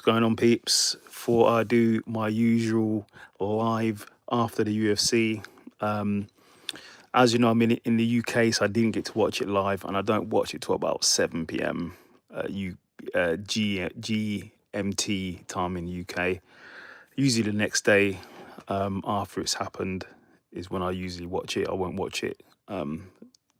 What's going on, peeps? Thought I'd do my usual live after the UFC. As you know, I'm in the UK, so I didn't get to watch it live, and I don't watch it till about 7 p.m. GMT time in the UK. Usually the next day after it's happened is when I usually watch it. I won't watch it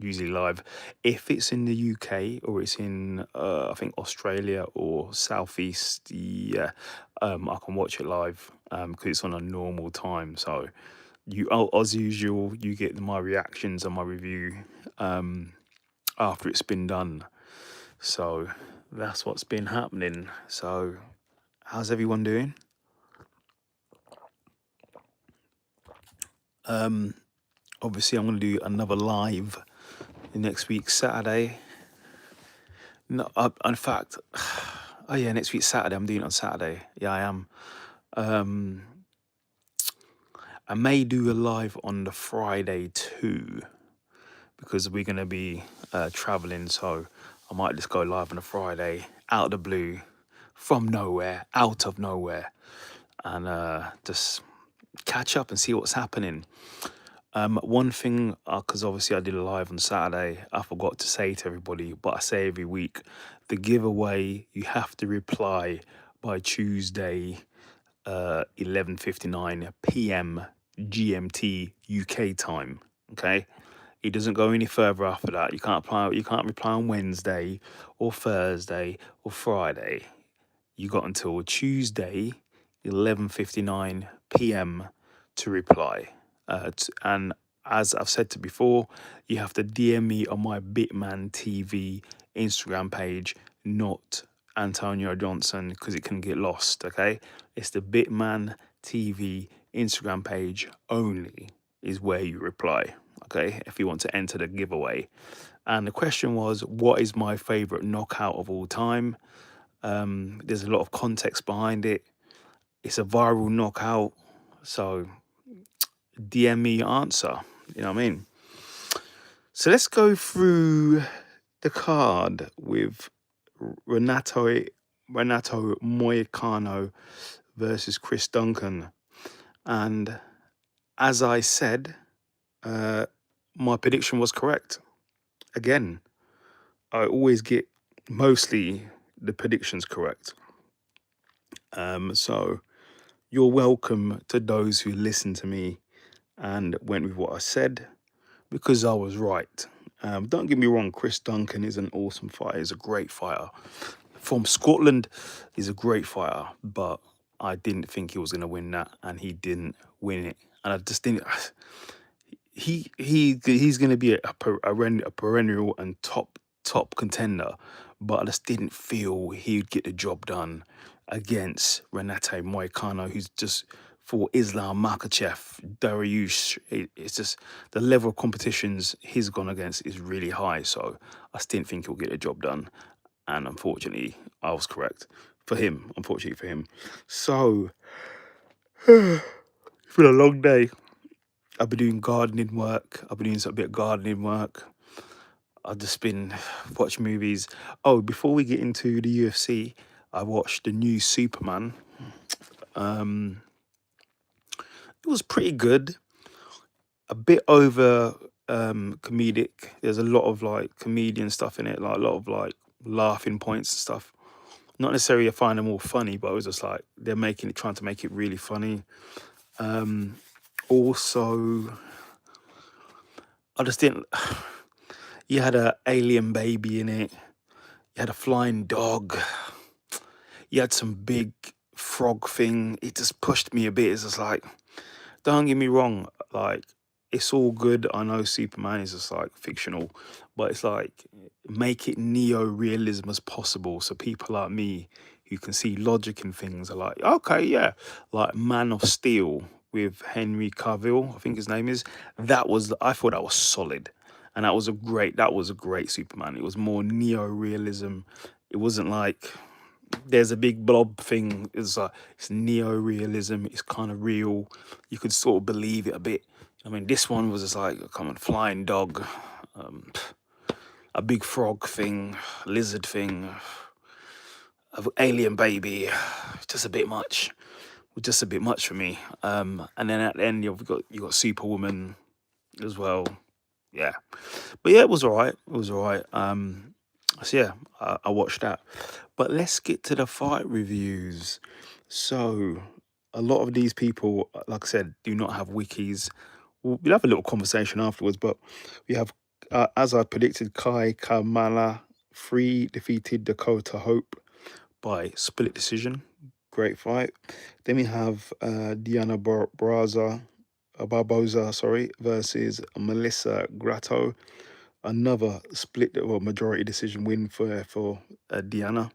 usually live. If it's in the UK or it's in I think Australia or Southeast, yeah, I can watch it live because it's on a normal time. So as usual, you get my reactions and my review after it's been done. So that's what's been happening. So how's everyone doing? Obviously I'm going to do another live next week Saturday. No, in fact, oh yeah, next week Saturday. I'm doing it on Saturday. Yeah, I am. I may do a live on the Friday too, because we're gonna be traveling. So I might just go live on a Friday, out of the blue, from nowhere, out of nowhere, and just catch up and see what's happening. One thing, because obviously I did a live on Saturday, I forgot to say to everybody, but I say every week, the giveaway, you have to reply by Tuesday, 11:59 p.m. GMT UK time. Okay, it doesn't go any further after that. You can't apply. You can't reply on Wednesday or Thursday or Friday. You got until Tuesday, 11:59 p.m. to reply. And as I've said to before, you have to DM me on my Bitman TV Instagram page, not Antonio Johnson, because it can get lost. Okay, it's the Bitman TV Instagram page only is where you reply. Okay, if you want to enter the giveaway. And the question was, what is my favorite knockout of all time? There's a lot of context behind it. It's a viral knockout, so DM me your answer. You know what I mean? So let's go through the card with Renato Moicano versus Chris Duncan. And as I said, my prediction was correct. Again, I always get mostly the predictions correct. So you're welcome to those who listened to me and went with what I said, because I was right. Don't get me wrong, Chris Duncan is an awesome fighter. He's a great fighter. From Scotland, he's a great fighter, but I didn't think he was going to win that, and he didn't win it. And I just didn't. He's going to be a perennial and top contender, but I just didn't feel he'd get the job done against Renato Moicano, who's just for Islam Makhachev, Dariush. It's just the level of competitions he's gone against is really high. So I just didn't think he'll get the job done, and unfortunately, I was correct for him. Unfortunately for him. So it's been a long day. I've been doing gardening work. I've been doing a bit of gardening work. I've just been watching movies. Oh, before we get into the UFC, I watched the new Superman. It was pretty good. A bit over comedic. There's a lot of like comedian stuff in it, like a lot of like laughing points and stuff. Not necessarily I find them all funny, but it was just like they're trying to make it really funny. Also, I just didn't. You had an alien baby in it. You had a flying dog. You had some big frog thing. It just pushed me a bit. It's just like, don't get me wrong, like, it's all good. I know Superman is just like fictional, but it's like, make it neo-realism as possible. So people like me who can see logic in things are like, okay, yeah, like Man of Steel with Henry Cavill, I think his name is. I thought that was solid. And that was a great Superman. It was more neo-realism. It wasn't like there's a big blob thing. It's neo-realism. It's kind of real. You could sort of believe it a bit. I mean, this one was just like, come on, flying dog, a big frog thing, lizard thing, an alien baby. just a bit much. Just a bit much for me. And then at the end, you got Superwoman as well. Yeah, but yeah, it was all right. It was all right. So yeah, I watched that. But let's get to the fight reviews. So a lot of these people, like I said, do not have wikis. We'll have a little conversation afterwards. But we have, as I predicted, Kai Kamala 3 defeated Dakota Hope by split decision. Great fight. Then we have Diana Barboza, sorry, versus Melissa Gratto. Another split or majority decision win for Diana.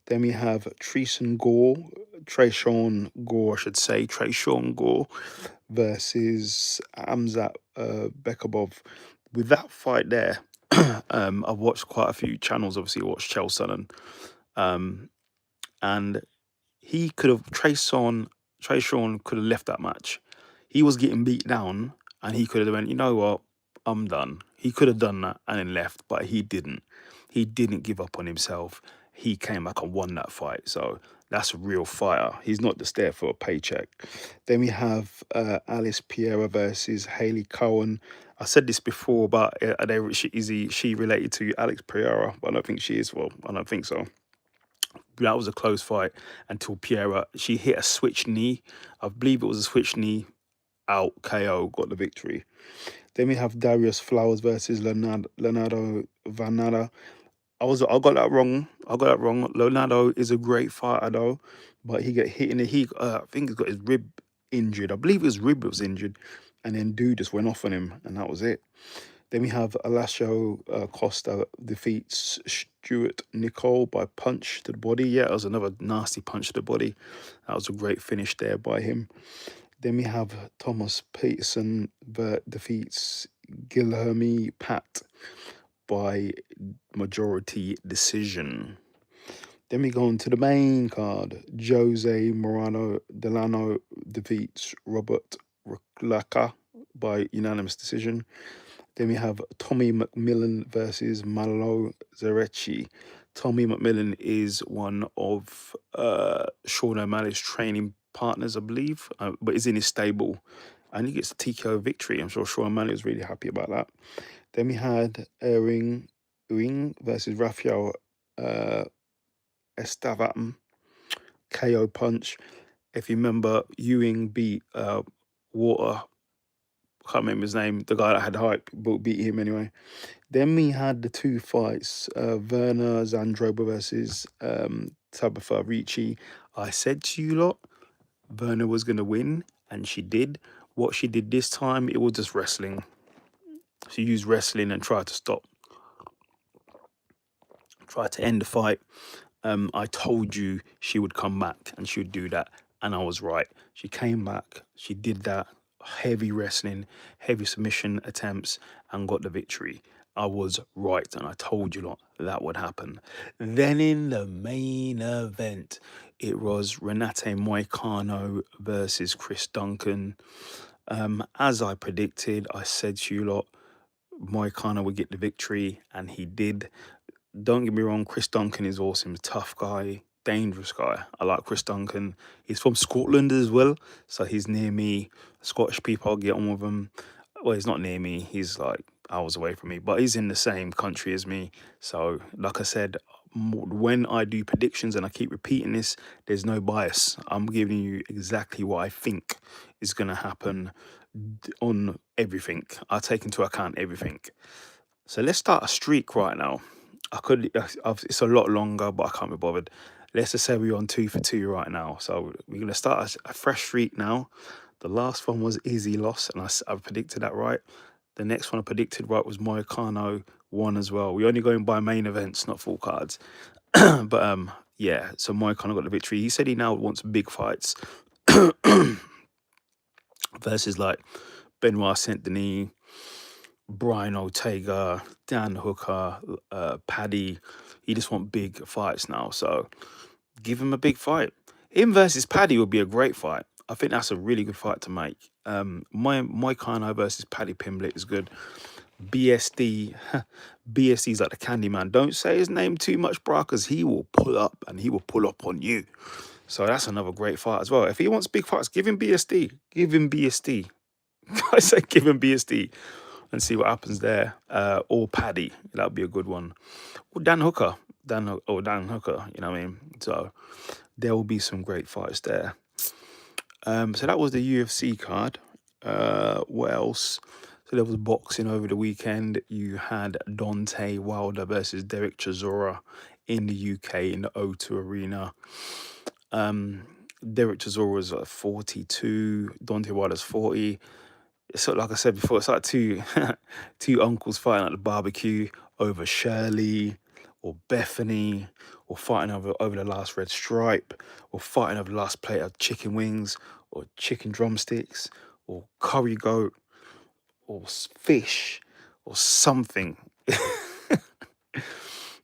Then we have Tresean Gore, I should say, Tresean Gore versus Amzat Bekabov. With that fight there, I've watched quite a few channels. Obviously, I watched Chael Sonnen, and he could have Trayshawn could have left that match. He was getting beat down, and he could have went, you know what, I'm done. He could have done that and then left, but he didn't. He didn't give up on himself. He came back and won that fight. So that's a real fighter. He's not just there for a paycheck. Then we have Alice Pereira versus Haley Cohen. I said this before, but is she related to Alex Pereira? But I don't think she is. Well, I don't think so. That was a close fight until Pereira, she hit a switch knee. I believe it was a switch knee out KO, got the victory. Then we have Darius Flowers versus Leonardo Vanada. I got that wrong. Leonardo is a great fighter though, but he got hit in the I think he got his rib injured. I believe his rib was injured, and then dude just went off on him, and that was it. Then we have Alasio Costa defeats Stuart Nicole by punch to the body. Yeah, it was another nasty punch to the body. That was a great finish there by him. Then we have Thomas Peterson defeats Guilherme Pat by majority decision. Then we go on to the main card. Jose Morano Delano defeats Robert Ruclaca by unanimous decision. Then we have Tommy McMillan versus Malo Zerechi. Tommy McMillan is one of Sean O'Malley's training partners, I believe, but is in his stable. And he gets a TKO victory. I'm sure Sean O'Malley was really happy about that. Then we had Uing versus Rafael Estavatam. KO punch. If you remember, Ewing beat Water. I can't remember his name. The guy that had hype, but beat him anyway. Then we had the two fights, Werner Zandroba versus Tabitha Ricci. I said to you lot, Werner was going to win, and she did. What she did this time, it was just wrestling. She used wrestling and tried to end the fight. I told you she would come back and she would do that, and I was right. She came back, she did that, heavy wrestling, heavy submission attempts, and got the victory. I was right, and I told you lot that would happen. Then in the main event, it was Renato Moicano versus Chris Duncan. As I predicted, I said to you lot, Moicano would get the victory, and he did. Don't get me wrong, Chris Duncan is awesome, tough guy, dangerous guy. I like Chris Duncan. He's from Scotland as well, so he's near me. Scottish people, I'll get on with him. Well, he's not near me. He's like hours away from me, but he's in the same country as me. So, like I said, when I do predictions, and I keep repeating this, there's no bias. I'm giving you exactly what I think is going to happen on everything. I take into account everything. So let's start a streak right now. It's a lot longer, but I can't be bothered. Let's just say we're on 2 for 2 right now. So we're going to start a fresh streak now. The last one was Izzy loss, and I predicted that right. The next one I predicted right was Moicano won as well. We're only going by main events, not full cards. But yeah, so Moicano got the victory. He said he now wants big fights versus like Benoit Saint-Denis, Brian Ortega, Dan Hooker, Paddy. He just want big fights now. So give him a big fight. Him versus Paddy would be a great fight. I think that's a really good fight to make. Moicano versus Paddy Pimblett is good. BSD, BSD's like the Candyman. Don't say his name too much, bro, because he will pull up and he will pull up on you. So that's another great fight as well. If he wants big fights, give him BSD. Give him BSD. I say give him BSD and see what happens there. Or Paddy, that would be a good one. Or Dan Hooker, Dan Hooker. You know what I mean? So there will be some great fights there. So that was the UFC card. What else? So there was boxing over the weekend. You had Deontay Wilder versus Derek Chisora in the UK in the O2 Arena. Derek Chisora was 42, Deontay Wilder's 40. So like I said before, it's like two two uncles fighting at the barbecue over Shirley or Bethany, or fighting over the last red stripe, or fighting over the last plate of chicken wings, or chicken drumsticks, or curry goat, or fish, or something.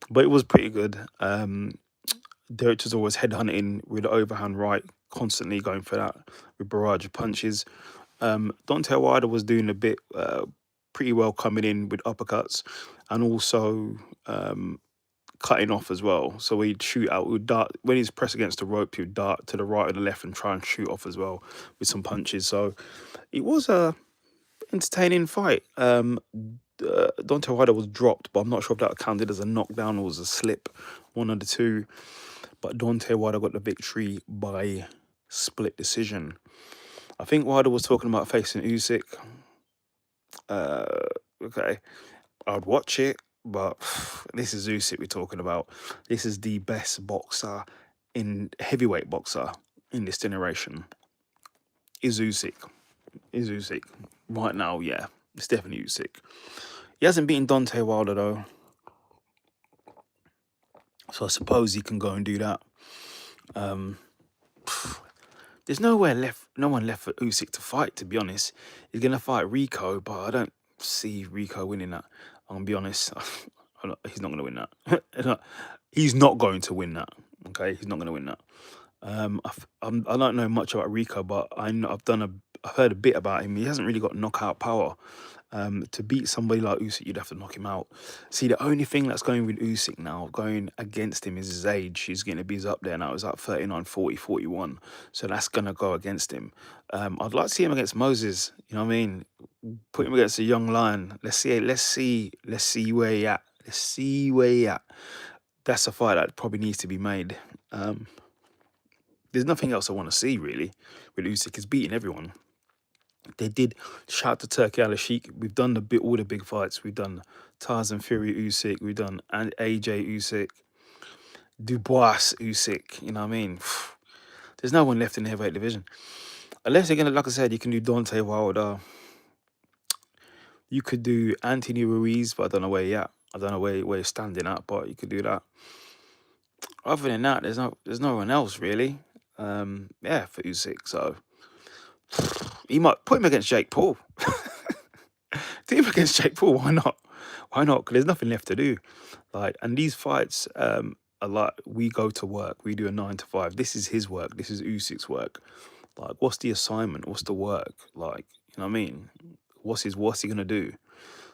But it was pretty good. Derek was always headhunting with the overhand right, constantly going for that with barrage of punches. Deontay Wilder was doing a bit pretty well, coming in with uppercuts and also cutting off as well. So he'd shoot out, would dart when he's pressed against the rope. He'd dart to the right or the left and try and shoot off as well with some punches. So it was a entertaining fight. Deontay Wilder was dropped, but I'm not sure if that counted as a knockdown or was a slip, one of the two. But Deontay Wilder got the victory by split decision. I think Wilder was talking about facing Usyk. Okay, I'd watch it, but this is Usyk we're talking about. This is the best boxer in heavyweight boxer in this generation. Is Usyk. Right now, yeah, it's definitely Usyk. He hasn't beaten Deontay Wilder though, so I suppose he can go and do that. There's no one left for Usyk to fight, to be honest. He's gonna fight Rico, but I don't see Rico winning that. I'm gonna be honest. He's not gonna win that. He's not going to win that. Okay, he's not gonna win that. I don't know much about Rico, but I've heard a bit about him. He hasn't really got knockout power. To beat somebody like Usyk, you'd have to knock him out. See, the only thing that's going with Usyk now, going against him, is his age. He's getting to be up there now. He's like 39, 40, 41. So that's going to go against him. I'd like to see him against Moses. You know what I mean? Put him against a young lion. Let's see where he at. Let's see where he at. That's a fight that probably needs to be made. There's nothing else I want to see, really, with Usyk. He's beating everyone. They did shout out to Turkey Al Sheikh. We've done all the big fights. We've done Tarzan Fury Usyk. We've done AJ Usyk, Dubois Usyk. You know what I mean? There's no one left in the heavyweight division. Unless they're gonna, like I said, you can do Deontay Wilder. You could do Anthony Ruiz, but I don't know where you're at. I don't know where you're standing at, but you could do that. Other than that, there's no one else really. Yeah, for Usyk. So he might put him against Jake Paul. Team against Jake Paul, why not? Why not? Because there's nothing left to do. Like, and these fights are like, we go to work, we do a 9 to 5. This is his work. This is Usyk's work. Like, what's the assignment? What's the work? Like, you know what I mean? What's he gonna do?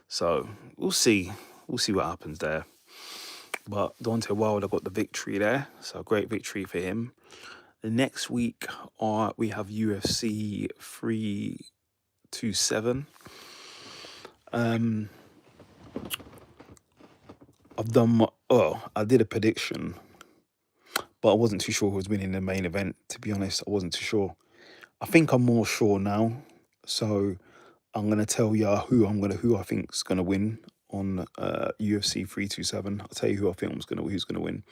So we'll see. We'll see what happens there. But Deontay Wilder got the victory there. So great victory for him. The next week we have UFC 327. I did a prediction, but I wasn't too sure who was winning the main event. To be honest, I wasn't too sure. I think I'm more sure now, so I'm gonna tell you who I think's gonna win on UFC 327. I'll tell you who's gonna win.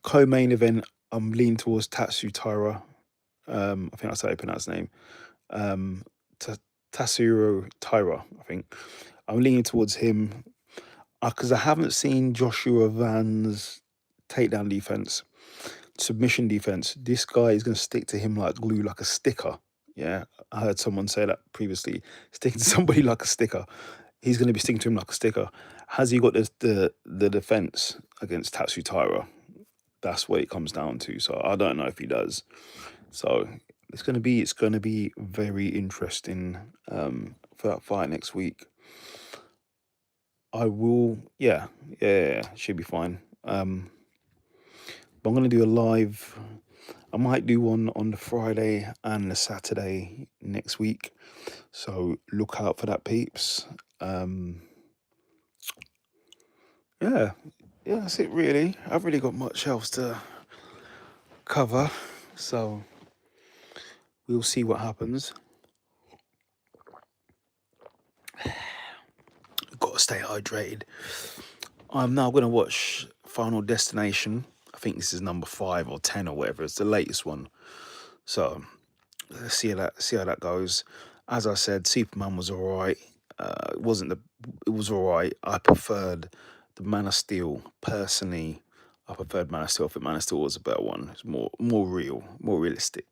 Co-main event, I'm leaning towards Tatsu Taira. I think that's how you pronounce his name. Tatsuro Taira, I think. I'm leaning towards him because I haven't seen Joshua Van's takedown defense, submission defense. This guy is going to stick to him like glue, like a sticker. Yeah, I heard someone say that previously. Sticking to somebody like a sticker. He's going to be sticking to him like a sticker. Has he got the defense against Tatsu Taira? That's what it comes down to. So I don't know if he does. So it's going to be very interesting for that fight next week. I will, yeah, should be fine. But I'm going to do a live I might do one on the Friday and the Saturday next week. So look out for that, peeps. Yeah, yeah, that's it really. I've really got much else to cover. So we'll see what happens. Got to stay hydrated. I'm now going to watch Final Destination. I think this is number 5 or 10 or whatever. It's the latest one. So let's see how that goes. As I said, Superman was alright. It wasn't the. It was alright. I preferred the Man of Steel personally. I preferred Man of Steel. I think Man of Steel was a better one. It's more real, more realistic.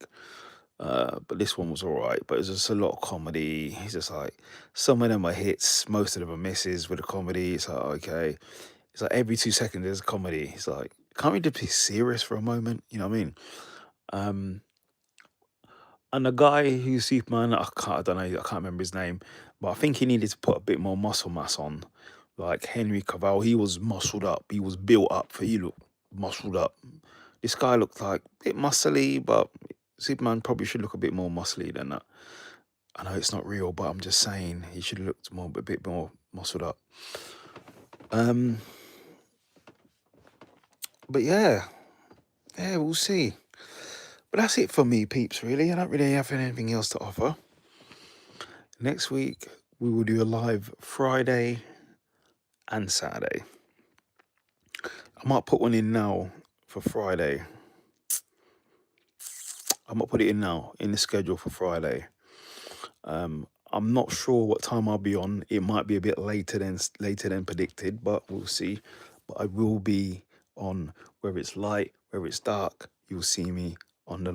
But this one was alright. But it's just a lot of comedy. It's just like some of them are hits, most of them are misses with the comedy. It's like okay. It's like every 2 seconds there's a comedy. It's like can't we just be serious for a moment? You know what I mean? And the guy who's Superman, I don't know, I can't remember his name, but I think he needed to put a bit more muscle mass on. Like Henry Cavill, he was muscled up. He was built up. He looked muscled up. This guy looked like a bit muscly, but Superman probably should look a bit more muscly than that. I know it's not real, but I'm just saying he should have looked a bit more muscled up. But yeah, we'll see. But that's it for me, peeps, really. I don't really have anything else to offer. Next week, we will do a live Friday and Saturday. I might put one in now for Friday. I might put it in now in the schedule for Friday. I'm not sure what time I'll be on. It might be a bit later than predicted, but we'll see. But I will be on, whether it's light, whether it's dark. You'll see me on the live.